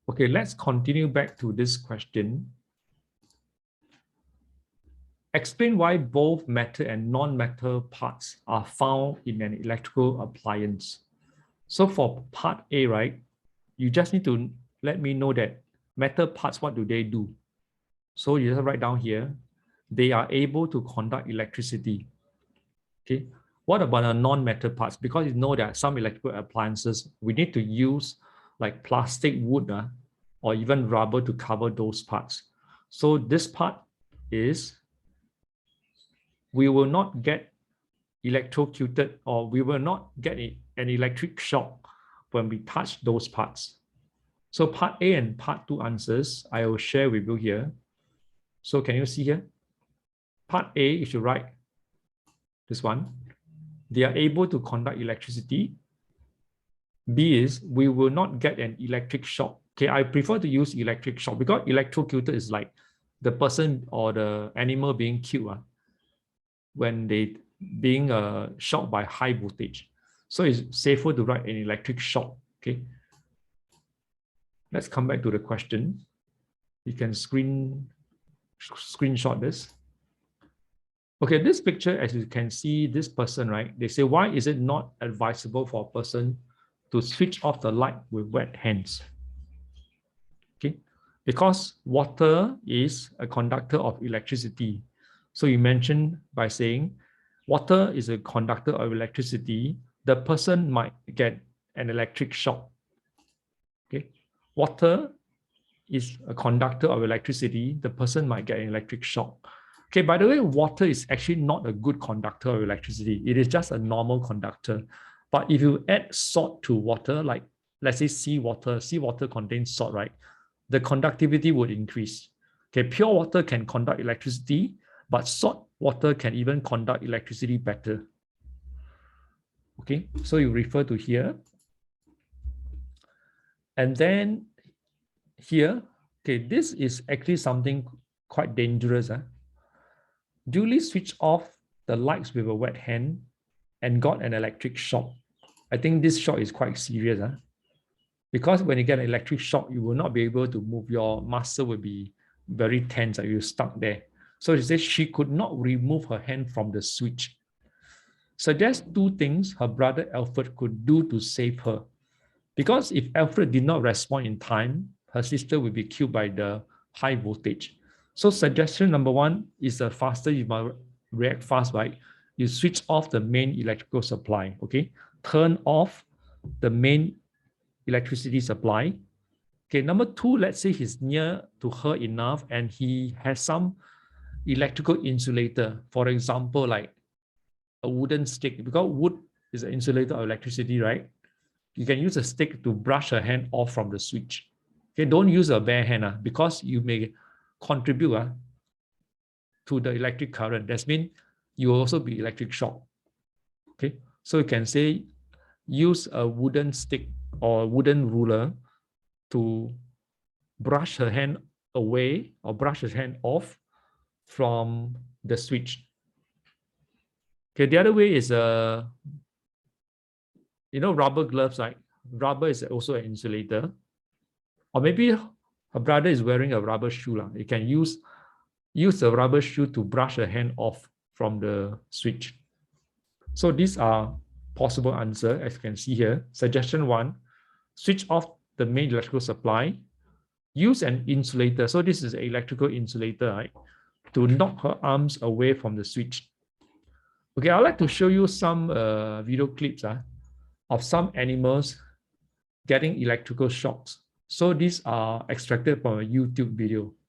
Okay, let's continue back to this question. Explain why both metal and non-metal parts are found in an electrical appliance. So for part A, right, you just need to let me know that metal parts, what do they do? So you just write down here, they are able to conduct electricity. Okay, what about the non-metal parts? Because you know that some electrical appliances, we need to use like plastic, wood, or even rubber to cover those parts. So this part is, we will not get electrocuted, or we will not get an electric shock when we touch those parts. So part A and part 2 answers, I will share with you here. So can you see here? Part A, you should write this one. They are able to conduct electricity. B is, we will not get an electric shock. Okay, I prefer to use electric shock because electrocuted is like the person or the animal being killed when they being shocked by high voltage. So it's safer to write an electric shock. Okay. Let's come back to the question. You can screenshot this. Okay, this picture, as you can see, this person, right? They say, why is it not advisable for a person to switch off the light with wet hands? Okay, because water is a conductor of electricity. So you mentioned by saying water is a conductor of electricity, the person might get an electric shock. Okay, water is a conductor of electricity, the person might get an electric shock. Okay, by the way, water is actually not a good conductor of electricity. It is just a normal conductor. But if you add salt to water, like let's say seawater contains salt, right? The conductivity would increase. Okay, pure water can conduct electricity, but salt water can even conduct electricity better. Okay, so you refer to here. And then here, okay, this is actually something quite dangerous. Duly switch off the lights with a wet hand and got an electric shock. I think this shock is quite serious. Because when you get an electric shock, you will not be able to move. Your muscle will be very tense, you're stuck there. So she says she could not remove her hand from the switch. Suggest two things her brother Alfred could do to save her. Because if Alfred did not respond in time, her sister will be killed by the high voltage. So suggestion number one is the faster you might react fast, right? You switch off the main electrical supply, okay? Turn off the main electricity supply. Okay, number two, let's say he's near to her enough and he has some electrical insulator, for example, like a wooden stick, because wood is an insulator of electricity, right? You can use a stick to brush her hand off from the switch. Okay, don't use a bare hand because you may contribute to the electric current. That means you will also be electric shock. Okay, so you can say use a wooden stick or a wooden ruler to brush her hand away or brush her hand off from the switch. Okay, the other way is rubber gloves, right? Rubber is also an insulator. Or maybe her brother is wearing a rubber shoe. You can use a rubber shoe to brush her hand off from the switch. So these are possible answers, as you can see here. Suggestion one, switch off the main electrical supply. Use an insulator. So this is an electrical insulator, right? To knock her arms away from the switch. Okay, I'd like to show you some video clips of some animals getting electrical shocks. So these are extracted from a YouTube video.